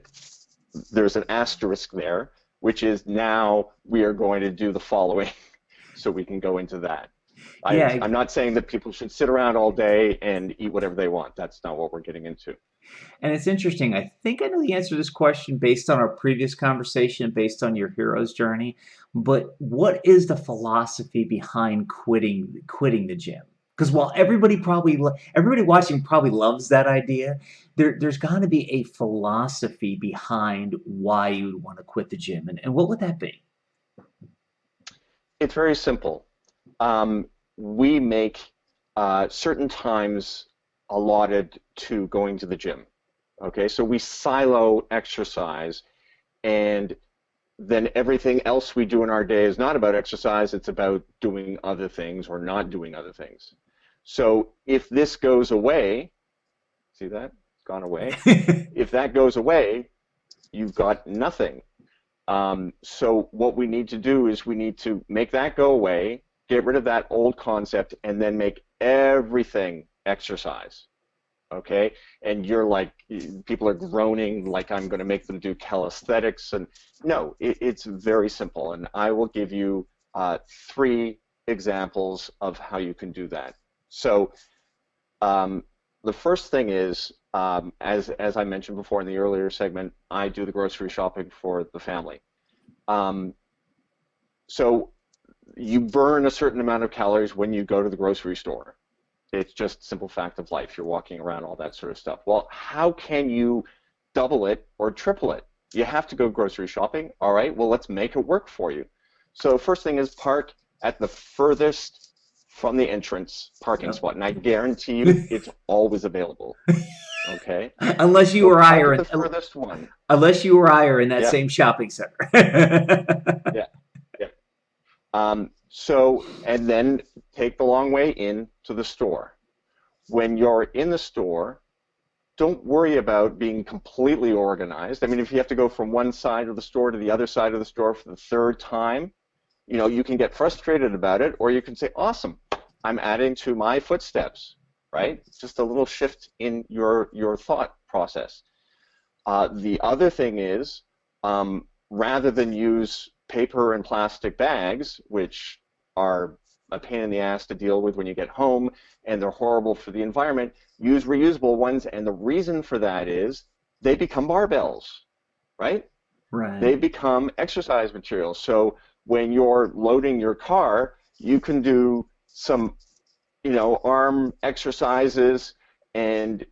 there's an asterisk there, which is now we are going to do the following so we can go into that. Yeah, I'm not saying that people should sit around all day and eat whatever they want. That's not what we're getting into. and it's interesting. I think I know the answer to this question based on our previous conversation, based on your hero's journey. But what is the philosophy behind quitting the gym? Because while everybody watching probably loves that idea, there's got to be a philosophy behind why you would want to quit the gym, and what would that be? It's very simple. We make certain times allotted to going to the gym. Okay, so we silo exercise, and then everything else we do in our day is not about exercise, it's about doing other things or not doing other things. So if this goes away, see that? It's gone away. If that goes away, you've got nothing. So what we need to do is we need to make that go away, get rid of that old concept, and then make everything exercise. Okay? And you're like, people are groaning like I'm going to make them do calisthenics. And no, it's very simple. And I will give you three examples of how you can do that. So the first thing is, as I mentioned before in the earlier segment, I do the grocery shopping for the family. So you burn a certain amount of calories when you go to the grocery store. It's just a simple fact of life. You're walking around, all that sort of stuff. Well, how can you double it or triple it? You have to go grocery shopping. All right, well, let's make it work for you. So first thing is park at the furthest from the entrance parking spot, and I guarantee you it's always available. Okay? unless you So or I park are at in, the furthest one. unless you or I are in that Yeah, same shopping center. yeah, yeah. And then take the long way in to the store. When you're in the store, don't worry about being completely organized. I mean, if you have to go from one side of the store to the other side of the store for the third time, you can get frustrated about it, or you can say, awesome, I'm adding to my footsteps, right? Just a little shift in your thought process. The other thing is, rather than use paper and plastic bags, which are a pain in the ass to deal with when you get home, and they're horrible for the environment, use reusable ones, and the reason for that is they become barbells, right? Right. They become exercise materials. So when you're loading your car, you can do some, arm exercises, and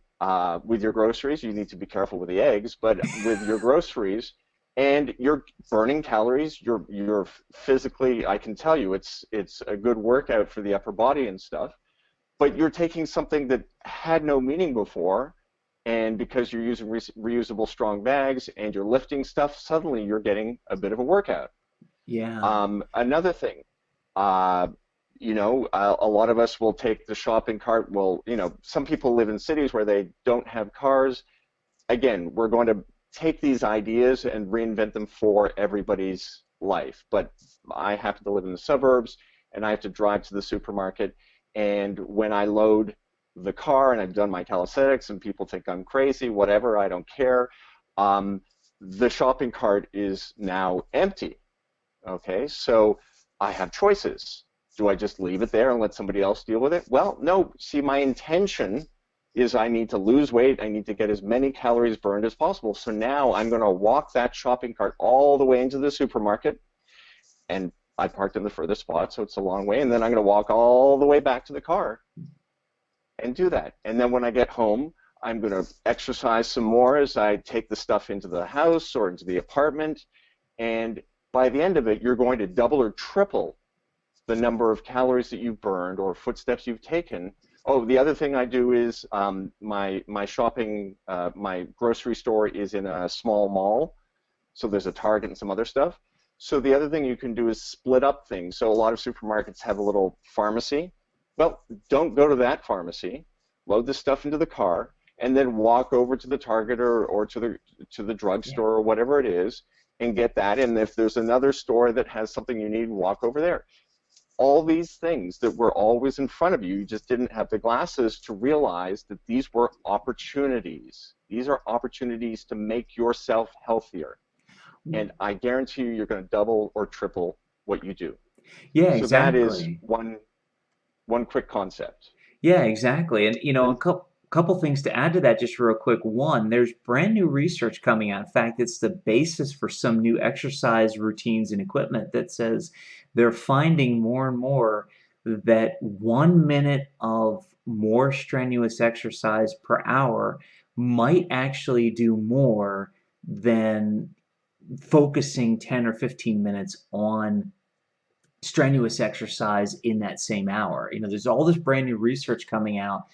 with your groceries, you need to be careful with the eggs, but with your groceries, and you're burning calories. You're physically, I can tell you, it's a good workout for the upper body and stuff. But you're taking something that had no meaning before, and because you're using reusable strong bags and you're lifting stuff, suddenly you're getting a bit of a workout. Yeah. Another thing, a lot of us will take the shopping cart. Well, some people live in cities where they don't have cars. Again, we're going to take these ideas and reinvent them for everybody's life. But I happen to live in the suburbs, and I have to drive to the supermarket. And when I load the car and I've done my calisthenics and people think I'm crazy, whatever, I don't care. Um, the shopping cart is now empty. Okay, so I have choices. Do I just leave it there and let somebody else deal with it? Well, no. See, my intention is I need to lose weight. I need to get as many calories burned as possible. So now I'm going to walk that shopping cart all the way into the supermarket, and I parked in the furthest spot, so it's a long way, and then I'm going to walk all the way back to the car and do that. And then when I get home, I'm going to exercise some more as I take the stuff into the house or into the apartment. And by the end of it, you're going to double or triple the number of calories that you've burned or footsteps you've taken. Oh, the other thing I do is my shopping, my grocery store is in a small mall, so there's a Target and some other stuff. So the other thing you can do is split up things. So a lot of supermarkets have a little pharmacy. Well, don't go to that pharmacy. Load the stuff into the car and then walk over to the Target or to the Yeah. drugstore or whatever it is and get that. And if there's another store that has something you need, walk over there. All these things that were always in front of you, you just didn't have the glasses to realize that these were opportunities. These are opportunities to make yourself healthier. And I guarantee you, you're going to double or triple what you do. Yeah, So that is exactly. one quick concept. Yeah, exactly. And a Then, couple things to add to that, just real quick. One, there's brand new research coming out. In fact, it's the basis for some new exercise routines and equipment that says they're finding more and more that 1 minute of more strenuous exercise per hour might actually do more than focusing 10 or 15 minutes on strenuous exercise in that same hour. There's all this brand new research coming out,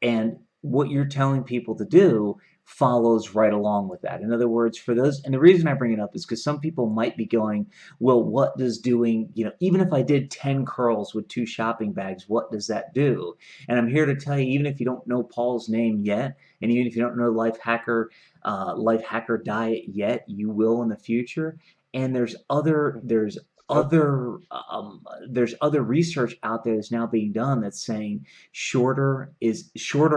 and what you're telling people to do follows right along with that. In other words, for those, and the reason I bring it up is because some people might be going, well, what does doing, even if I did 10 curls with 2 shopping bags, what does that do? And I'm here to tell you, even if you don't know Paul's name yet, and even if you don't know Life Hacker Diet yet, you will in the future. And nope. other there's other research out there that's now being done that's saying shorter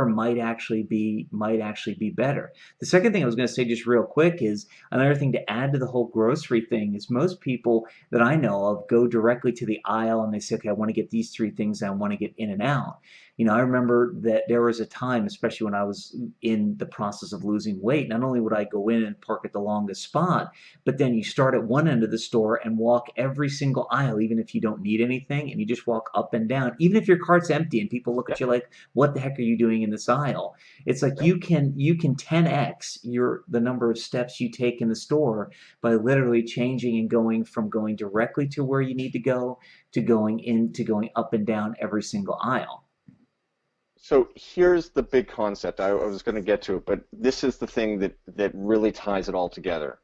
might actually be better. The second thing I was going to say just real quick is another thing to add to the whole grocery thing is most people that I know of go directly to the aisle and they say, okay, I want to get these 3 things, I want to get in and out. I remember that there was a time, especially when I was in the process of losing weight, not only would I go in and park at the longest spot, but then you start at one end of the store and walk every single aisle, even if you don't need anything, and you just walk up and down, even if your cart's empty and people look Yeah, at you like, what the heck are you doing in this aisle? It's like yeah. you can 10x the number of steps you take in the store by literally changing and going directly to where you need to go to going up and down every single aisle. So here's the big concept. I was going to get to it, but this is the thing that really ties it all together.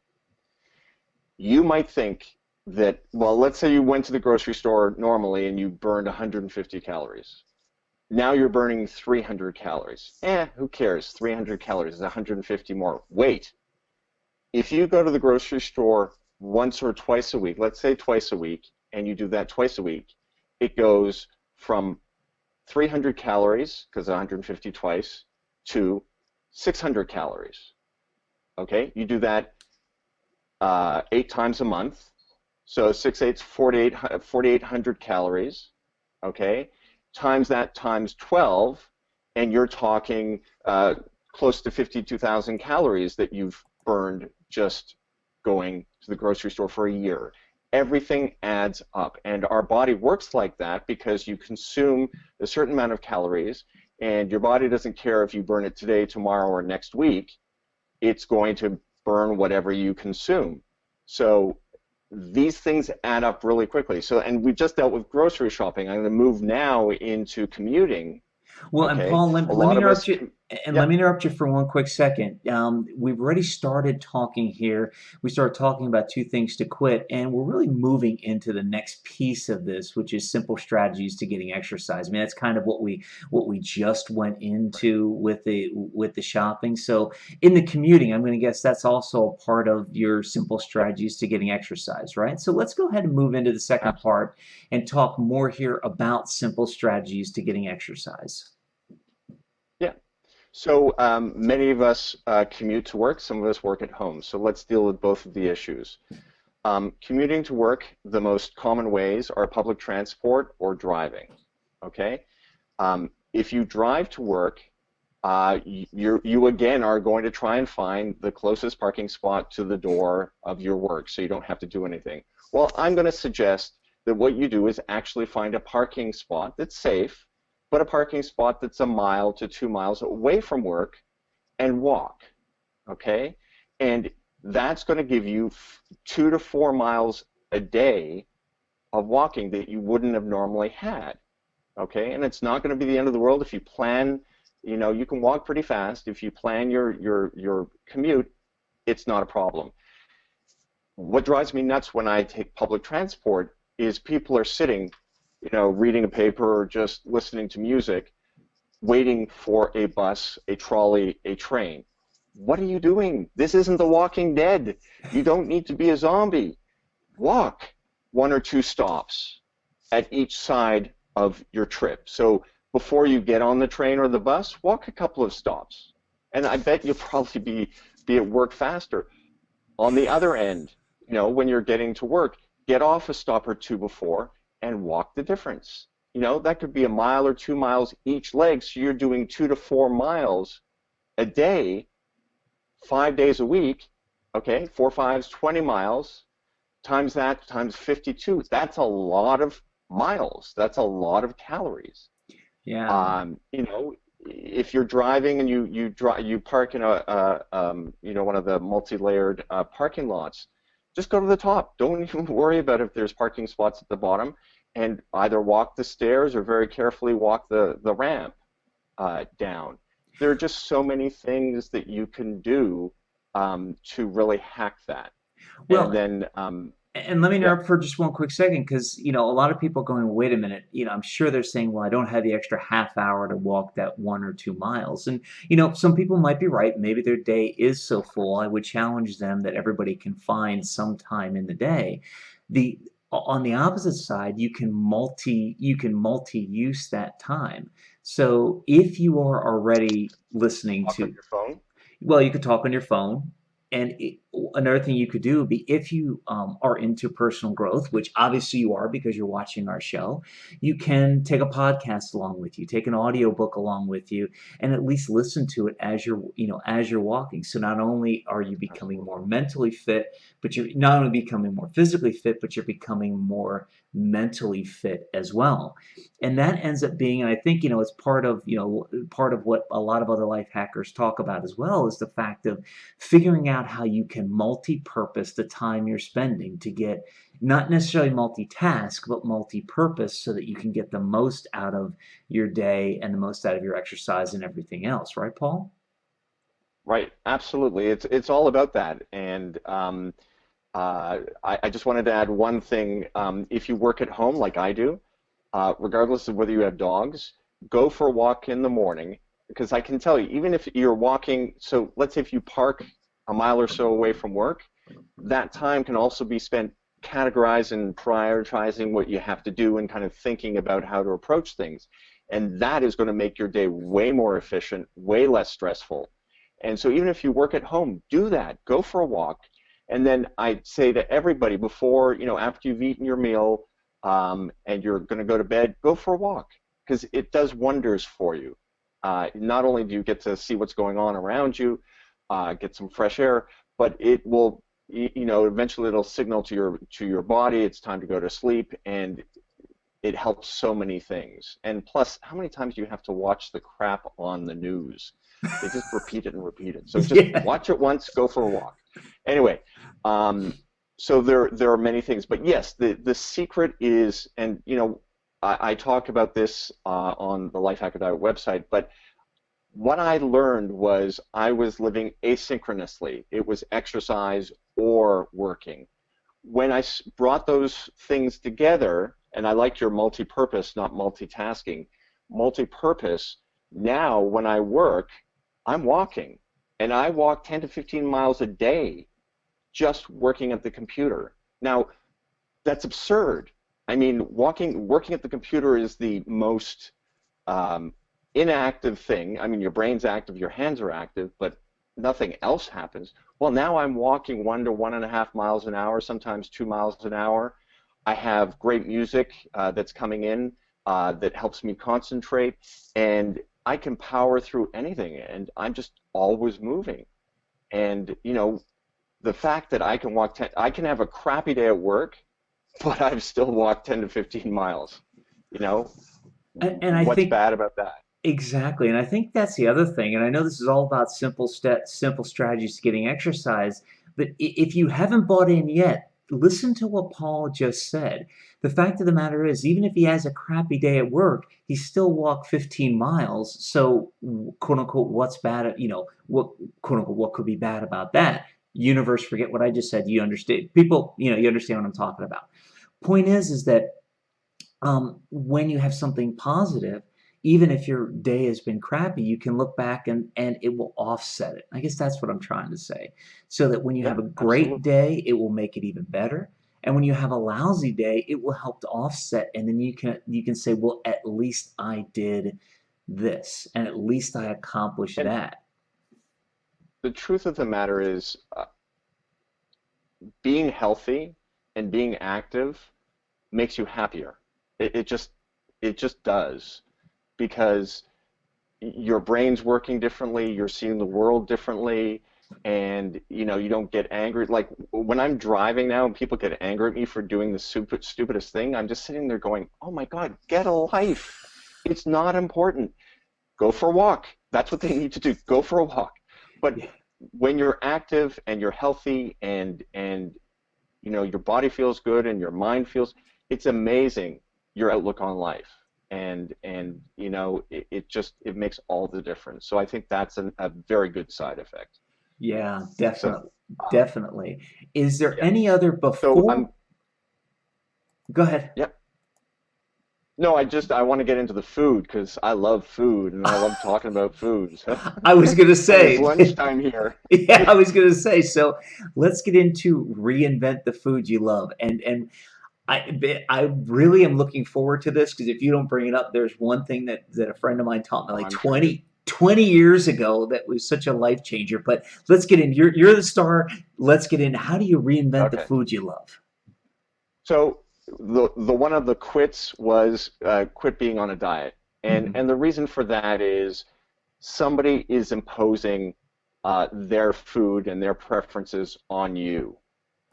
You might think that, well, let's say you went to the grocery store normally and you burned 150 calories. Now you're burning 300 calories. Who cares? 300 calories is 150 more. Wait, if you go to the grocery store once or twice a week, let's say twice a week, and you do that twice a week, it goes from 300 calories, because 150 twice, to 600 calories. Okay, you do that 8 times a month. So 6 8's 4,800 calories. Okay, times that times 12, and you're talking close to 52,000 calories that you've burned just going to the grocery store for a year. Everything adds up, and our body works like that because you consume a certain amount of calories, and your body doesn't care if you burn it today, tomorrow, or next week. It's going to burn whatever you consume. So these things add up really quickly. So, and we just dealt with grocery shopping. I'm going to move now into commuting. Well, and Okay, Paul, a let me lot of interrupt us, you. And yeah, let me interrupt you for one quick second. We've already started talking here. We started talking about 2 things to quit, and we're really moving into the next piece of this, which is simple strategies to getting exercise. I mean, that's kind of what we just went into with the shopping. So, in the commuting, I'm going to guess that's also a part of your simple yep, strategies to getting exercise, right? So, let's go ahead and move into the second absolutely. part and talk more here about simple strategies to getting exercise. So many of us commute to work, some of us work at home. So let's deal with both of the issues. Commuting to work, the most common ways are public transport or driving. Okay? If you drive to work, you again are going to try and find the closest parking spot to the door of your work so you don't have to do anything. Well, I'm going to suggest that what you do is actually find a parking spot that's safe, but a parking spot that's a mile to 2 miles away from work and walk, okay? And that's going to give you 2 to 4 miles a day of walking that you wouldn't have normally had, okay? And it's not going to be the end of the world if you plan. You can walk pretty fast. If you plan your commute, it's not a problem. What drives me nuts when I take public transport is people are sitting, reading a paper or just listening to music, waiting for a bus, a trolley, a train. What are you doing? This isn't The Walking Dead. You don't need to be a zombie. Walk 1 or 2 stops at each side of your trip. So before you get on the train or the bus, walk a couple of stops. And I bet you'll probably be at work faster. On the other end, when you're getting to work, get off a stop or two before and walk the difference. That could be a mile or 2 miles each leg, so you're doing 2 to 4 miles a day, 5 days a week, okay? 4 5s, 20 miles, times that, times 52. That's a lot of miles. That's a lot of calories. Yeah. If you're driving and you park in one of the multi-layered parking lots, just go to the top. Don't even worry about if there's parking spots at the bottom, and either walk the stairs or very carefully walk the ramp down. There are just so many things that you can do to really hack that. And Well, then, and let me yeah, interrupt for just one quick second, because a lot of people are going, wait a minute. I'm sure they're saying, well, I don't have the extra half hour to walk that 1 or 2 miles. And some people might be right. Maybe their day is so full. I would challenge them that everybody can find some time in the day. The On the opposite side, you can multi-use that time. So if you are already listening talk on to, your phone. well, you could talk on your phone. And another thing you could do would be, if you are into personal growth, which obviously you are because you're watching our show, you can take a podcast along with you, take an audiobook along with you, and at least listen to it as you're walking. So not only are you becoming Absolutely. more mentally fit, but you're not only becoming more physically fit, but you're becoming more mentally fit as well. And that ends up being, and I think, it's part of what a lot of other life hackers talk about as well, is the fact of figuring out how you can multi-purpose the time you're spending to get, not necessarily multitask, but multi-purpose, so that you can get the most out of your day and the most out of your exercise and everything else. Right, Paul? Right, absolutely. It's all about that. And I just wanted to add one thing. If you work at home like I do, regardless of whether you have dogs, go for a walk in the morning, because I can tell you, even if you're walking, so let's say if you park a mile or so away from work, that time can also be spent categorizing and prioritizing what you have to do and kind of thinking about how to approach things. And that is going to make your day way more efficient, way less stressful. And so even if you work at home, do that. Go for a walk. And then I'd say to everybody before, after you've eaten your meal, and you're going to go to bed, go for a walk, because it does wonders for you. Not only do you get to see what's going on around you, get some fresh air, but it will, eventually it'll signal to your body it's time to go to sleep, and it helps so many things. And plus, how many times do you have to watch the crap on the news? They just repeat it and repeat it. So just Yeah. watch it once, go for a walk. Anyway, so there are many things, but yes, the secret is, and I talk about this on the Life Hacker Diet website, but what I learned was I was living asynchronously. It was exercise or working. When I brought those things together, and I like your multi-purpose, not multitasking, multi-purpose, now when I work, I'm walking, and I walk 10 to 15 miles a day just working at the computer. Now, that's absurd. I mean, working at the computer is the most inactive thing. I mean, your brain's active, your hands are active, but nothing else happens. Well, now I'm walking 1 to 1.5 miles an hour, sometimes 2 miles an hour. I have great music that's coming in that helps me concentrate, and I can power through anything, and I'm just always moving. And the fact that I can walk 10, I can have a crappy day at work, but I've still walked 10 to 15 miles. You know, And I what's think bad about that? exactly, and I think that's the other thing, and I know this is all about simple strategies to getting exercise, but if you haven't bought in yet, listen to what Paul just said. The fact of the matter is, even if he has a crappy day at work, he still walked 15 miles. So, quote unquote, what's bad? What quote unquote what could be bad about that? Universe, forget what I just said. You understand, people. You understand what I'm talking about. Point is that when you have something positive, even if your day has been crappy, you can look back and it will offset it. I guess that's what I'm trying to say. So that when you have Yeah, a great absolutely. day, it will make it even better. And when you have a lousy day, it will help to offset. And then you can say, well, at least I did this, and at least I accomplished And that. the truth of the matter is, being healthy and being active makes you happier. It just does, because your brain's working differently, you're seeing the world differently, and you don't get angry. Like when I'm driving now and people get angry at me for doing the stupidest thing, I'm just sitting there going, "Oh my God, get a life. It's not important. Go for a walk." That's what they need to do. Go for a walk. But Yeah. when you're active and you're healthy and your body feels good and your mind feels, it's amazing your outlook on life. And it makes all the difference. So I think that's a very good side effect. Yeah, So definitely, uh, definitely. Is there yeah. any other So before? Go ahead. yeah. No, I want to get into the food because I love food and I love talking about food. I was gonna And it's say, lunchtime here. yeah, I was gonna say. So let's get into reinvent the food you love, and I really am looking forward to this because if you don't bring it up, there's one thing that a friend of mine taught me Oh, like I'm sure you do. 20 years ago that was such a life changer. But let's get in. You're the star. Let's get in. How do you reinvent the Okay. food you love? So the one of the quits was quit being on a diet, and Hmm. and the reason for that is somebody is imposing their food and their preferences on you.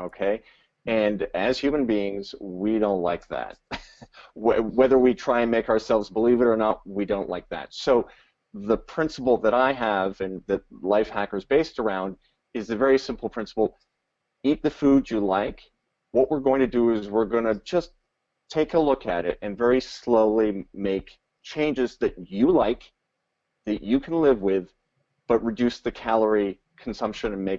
Okay, and as human beings, we don't like that. Whether we try and make ourselves believe it or not, we don't like that. So the principle that I have and that Life Hacker is based around is a very simple principle: eat the food you like. What we're going to do is we're going to just take a look at it and very slowly make changes that you like, that you can live with, but reduce the calorie consumption and make